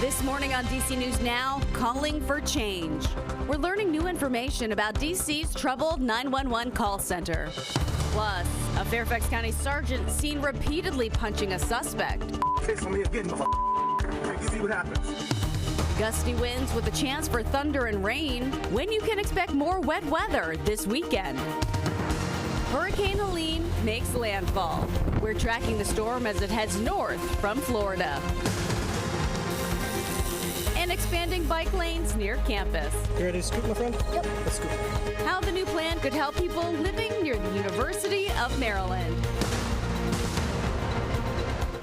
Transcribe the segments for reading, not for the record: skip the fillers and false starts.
This morning on DC News Now, calling for change. We're learning new information about DC's troubled 911 call center. Plus, a Fairfax County sergeant seen repeatedly punching a suspect. Face on me again, you see what happens. Gusty winds with a chance for thunder and rain. When you can expect more wet weather this weekend. Hurricane Helene makes landfall. We're tracking the storm as it heads north from Florida. And expanding bike lanes near campus. You ready to scoot, my friend? Yep. Let's scoot. How the new plan could help people living near the University of Maryland.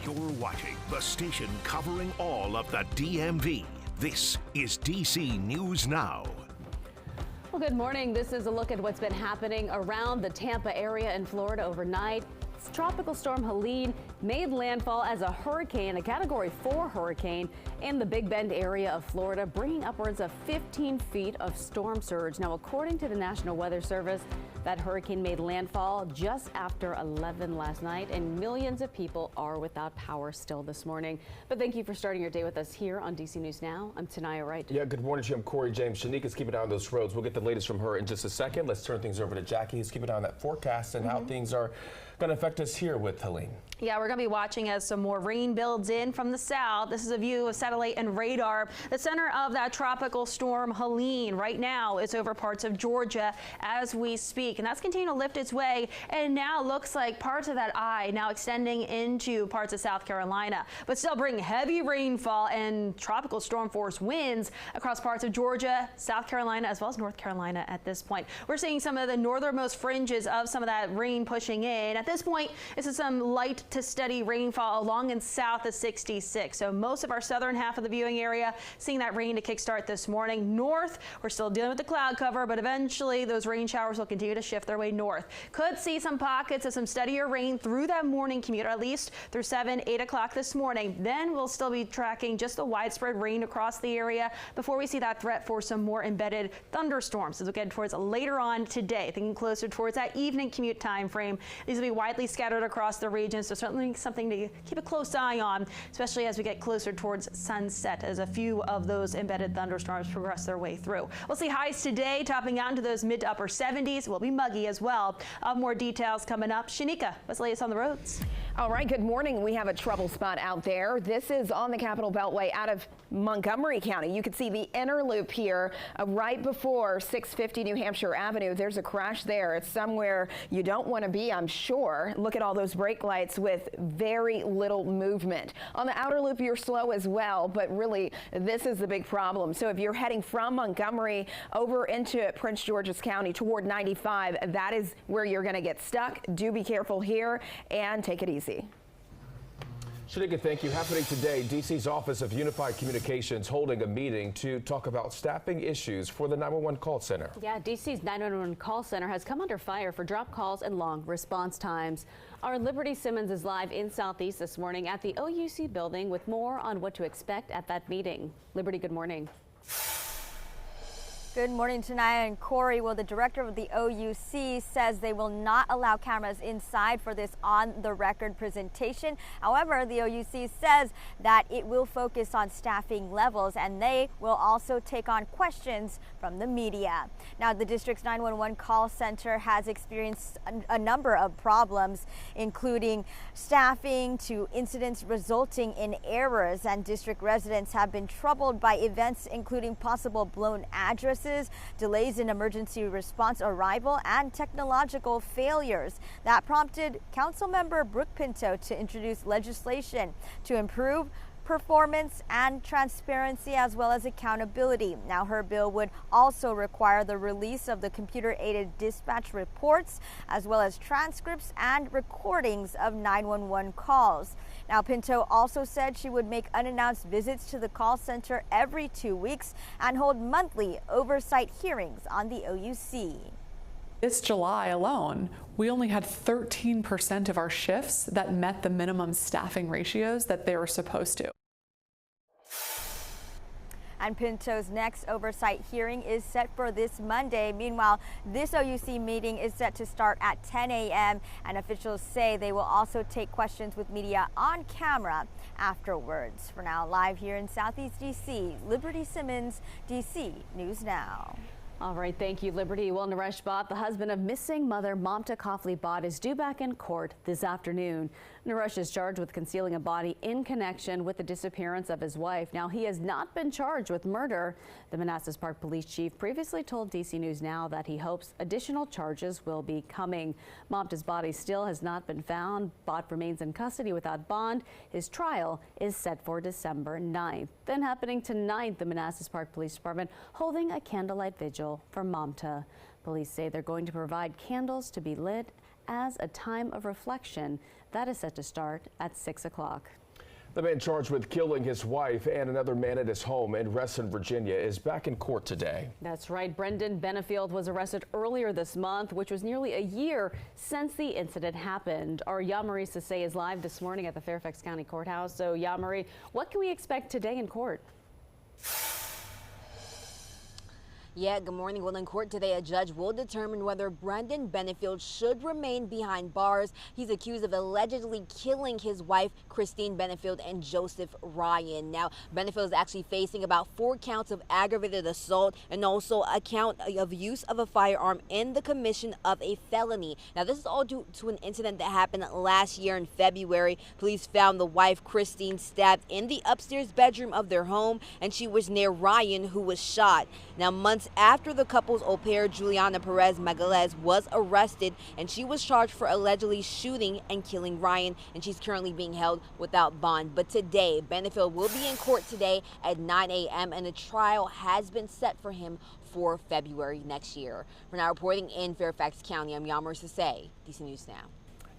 You're watching the station covering all of the DMV. This is DC News Now. Well, good morning. This is a look at what's been happening around the Tampa area in Florida overnight. Tropical storm Helene made landfall as a hurricane, a Category 4 hurricane in the Big Bend area of Florida, bringing upwards of 15 feet of storm surge. Now, according to the National Weather Service, that hurricane made landfall just after 11 last night, and millions of people are without power still this morning. But thank you for starting your day with us here on DC News Now. I'm Tanaya Wright. Yeah, good morning to you. I'm Corey James. Shanika's keeping an eye on those roads. We'll get the latest from her in just a second. Let's turn things over to Jackie, who's keeping an eye on that forecast and how things are going to affect us here with Helene. Yeah, we're going to be watching as some more rain builds in from the south. This is a view of satellite and radar. The center of that tropical storm Helene right now is over parts of Georgia as we speak, and that's continuing to lift its way, and now looks like parts of that eye now extending into parts of South Carolina, but still bringing heavy rainfall and tropical storm force winds across parts of Georgia, South Carolina, as well as North Carolina at this point. We're seeing some of the northernmost fringes of some of that rain pushing in. At this point, this is some light to steady rainfall along and south of 66. So most of our southern half of the viewing area seeing that rain to kickstart this morning. North, we're still dealing with the cloud cover, but eventually those rain showers will continue to shift their way north. Could see some pockets of some steadier rain through that morning commute, or at least through 7, 8 o'clock this morning. Then we'll still be tracking just the widespread rain across the area before we see that threat for some more embedded thunderstorms as we get towards later on today, thinking closer towards that evening commute time frame. These will be widely scattered across the region, so certainly something to keep a close eye on, especially as we get closer towards sunset as a few of those embedded thunderstorms progress their way through. We'll see highs today topping out into those mid to upper 70s. Will be muggy as well. More details coming up. Shanika, what's the latest on the roads? All right, good morning. We have a trouble spot out there. This is on the Capitol Beltway out of Montgomery County. You can see the inner loop here right before 650 New Hampshire Avenue. There's a crash there. It's somewhere you don't want to be, I'm sure. Look at all those brake lights with very little movement. On the outer loop, you're slow as well, but really this is the big problem. So if you're heading from Montgomery over into Prince George's County toward 95, that is where you're going to get stuck. Do be careful here and take it easy. Shanika, thank you. Happening today, DC's Office of Unified Communications holding a meeting to talk about staffing issues for the 911 call center. Yeah, DC's 911 call center has come under fire for drop calls and long response times. Our Liberty Simmons is live in Southeast this morning at the OUC building with more on what to expect at that meeting. Liberty, good morning. Good morning, Tanaya and Corey. Well, the director of the OUC says they will not allow cameras inside for this on-the-record presentation. However, the OUC says that it will focus on staffing levels and they will also take on questions from the media. Now, the district's 911 call center has experienced a number of problems, including staffing to incidents resulting in errors, and district residents have been troubled by events including possible blown addresses, delays in emergency response arrival, and technological failures. That prompted Councilmember Brooke Pinto to introduce legislation to improve performance and transparency as well as accountability. Now, her bill would also require the release of the computer-aided dispatch reports as well as transcripts and recordings of 911 calls. Now, Pinto also said she would make unannounced visits to the call center every 2 weeks and hold monthly oversight hearings on the OUC. This July alone, we only had 13% of our shifts that met the minimum staffing ratios that they were supposed to. And Pinto's next oversight hearing is set for this Monday. Meanwhile, this OUC meeting is set to start at 10 a.m. and officials say they will also take questions with media on camera afterwards. For now, live here in Southeast D.C., Liberty Simmons, D.C. News Now. All right, thank you, Liberty. Well, Naresh Bhatt, the husband of missing mother Mamta Kafli Bhatt, is due back in court this afternoon. Naresh is charged with concealing a body in connection with the disappearance of his wife. Now, he has not been charged with murder. The Manassas Park Police Chief previously told DC News Now that he hopes additional charges will be coming. Mamta's body still has not been found. Bhatt remains in custody without bond. His trial is set for December 9th. Then happening tonight, the Manassas Park Police Department holding a candlelight vigil for Mamta. Police say they're going to provide candles to be lit as a time of reflection. That is set to start at 6 o'clock. The man charged with killing his wife and another man at his home in Reston, Virginia, is back in court today. That's right. Brendan Benefield was arrested earlier this month, which was nearly a year since the incident happened. Our Yamari Sase is live this morning at the Fairfax County Courthouse. So, Yamari, what can we expect today in court? Yeah, good morning. Well, in court today, a judge will determine whether Brendan Benefield should remain behind bars. He's accused of allegedly killing his wife, Christine Benefield, and Joseph Ryan. Now, Benefield is actually facing about 4 counts of aggravated assault and also a count of use of a firearm in the commission of a felony. Now, this is all due to an incident that happened last year in February. Police found the wife, Christine, stabbed in the upstairs bedroom of their home, and she was near Ryan, who was shot. Now, months after the couple's au pair, Juliana Perez Magalhaes, was arrested, and she was charged for allegedly shooting and killing Ryan, and she's currently being held without bond. But today, Benefield will be in court today at 9 a.m., and a trial has been set for him for February next year. We're now reporting in Fairfax County. I'm Yamar Sase, DC News Now.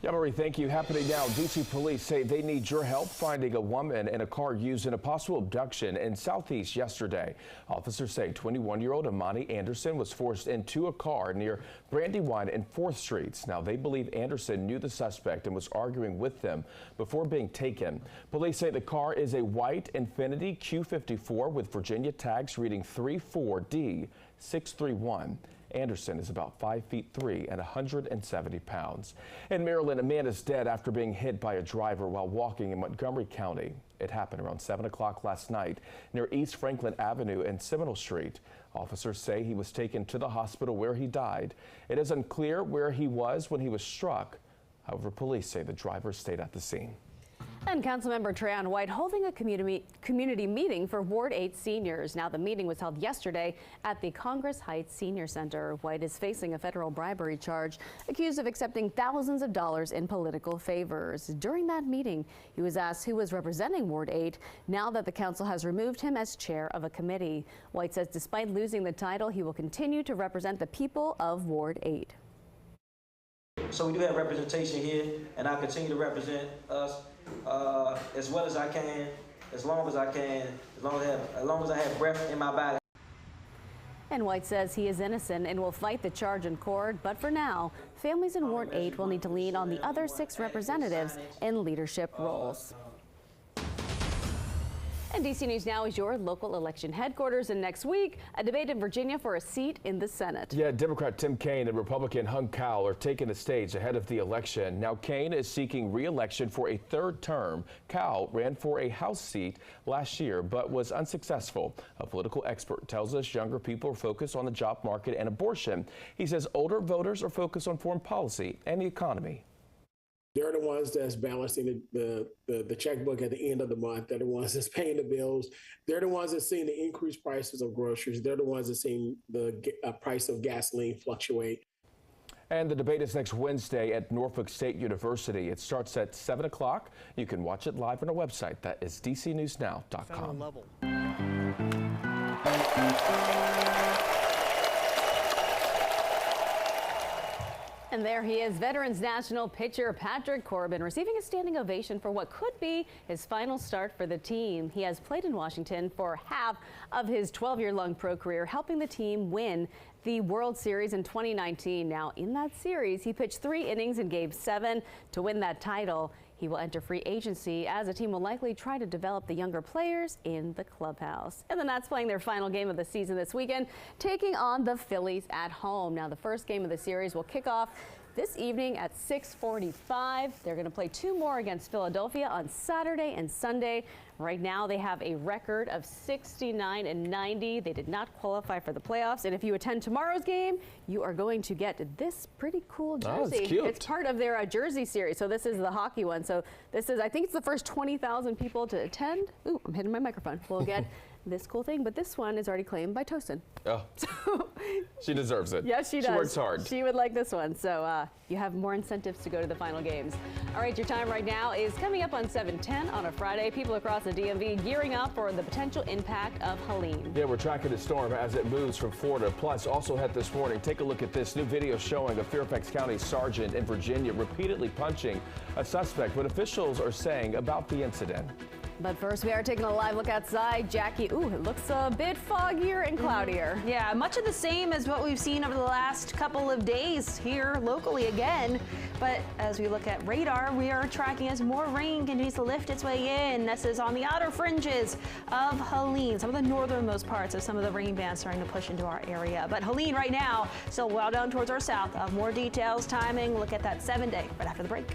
Yamari, thank you. Happening now, D.C. police say they need your help finding a woman in a car used in a possible abduction in Southeast yesterday. Officers say 21-year-old Amani Anderson was forced into a car near Brandywine and 4th Streets. Now, they believe Anderson knew the suspect and was arguing with them before being taken. Police say the car is a white Infiniti Q54 with Virginia tags reading 34D631. Anderson is about 5'3" and 170 pounds. In Maryland, a man is dead after being hit by a driver while walking in Montgomery County. It happened around 7 o'clock last night near East Franklin Avenue and Seminole Street. Officers say he was taken to the hospital where he died. It is unclear where he was when he was struck. However, police say the driver stayed at the scene. And Councilmember Treyon White holding a community meeting for Ward 8 seniors. Now, the meeting was held yesterday at the Congress Heights Senior Center. White is facing a federal bribery charge, accused of accepting thousands of dollars in political favors. During that meeting, he was asked who was representing Ward 8 now that the council has removed him as chair of a committee. White says despite losing the title, he will continue to represent the people of Ward 8. So we do have representation here, and I continue to represent us as well as I can, as long as I can, as long as I have breath in my body. And White says he is innocent and will fight the charge in court. But for now, families in Ward 8 will need to lean on the other 6 representatives in leadership roles. And DC News Now is your local election headquarters. And next week, a debate in Virginia for a seat in the Senate. Yeah, Democrat Tim Kaine and Republican Hung Cowell are taking the stage ahead of the election. Now, Kaine is seeking re-election for a 3rd term. Cowell ran for a House seat last year, but was unsuccessful. A political expert tells us younger people are focused on the job market and abortion. He says older voters are focused on foreign policy and the economy. They're the ones that's balancing the checkbook at the end of the month. They're the ones that's paying the bills. They're the ones that's seeing the increased prices of groceries. They're the ones that's seeing the price of gasoline fluctuate. And the debate is next Wednesday at Norfolk State University. It starts at 7 o'clock. You can watch it live on our website. That is dcnewsnow.com. And there he is, Veterans National pitcher Patrick Corbin receiving a standing ovation for what could be his final start for the team. He has played in Washington for half of his 12-year-long pro career, helping the team win the World Series in 2019. Now, in that series, he pitched 3 innings in Game 7 to win that title. He will enter free agency as the team will likely try to develop the younger players in the clubhouse. And the Nats playing their final game of the season this weekend, taking on the Phillies at home. Now, the first game of the series will kick off this evening at 6:45. They're going to play 2 more against Philadelphia on Saturday and Sunday. Right now, they have a record of 69-90. They did not qualify for the playoffs. And if you attend tomorrow's game, you are going to get this pretty cool jersey. Oh, it's cute. It's part of their jersey series. So this is the hockey one. So this is, I think it's the first 20,000 people to attend. Ooh, I'm hitting my microphone. We'll get this cool thing, but this one is already claimed by Tosin. Oh, so she deserves it. Yes, she does. She works hard. She would like this one. So you have more incentives to go to the final games. All right, your time right now is coming up on 7:10 on a Friday. People across the DMV gearing up for the potential impact of Helene. Yeah, we're tracking the storm as it moves from Florida. Plus, also hit this morning, take a look at this new video showing a Fairfax County sergeant in Virginia repeatedly punching a suspect. What officials are saying about the incident. But first, we are taking a live look outside. Jackie, ooh, it looks a bit foggier and cloudier. Yeah, much of the same as what we've seen over the last couple of days here locally again. But as we look at radar, we are tracking as more rain continues to lift its way in. This is on the outer fringes of Helene, some of the northernmost parts of some of the rain bands starting to push into our area. But Helene right now, still well down towards our south. More details, timing, look at that 7-day right after the break.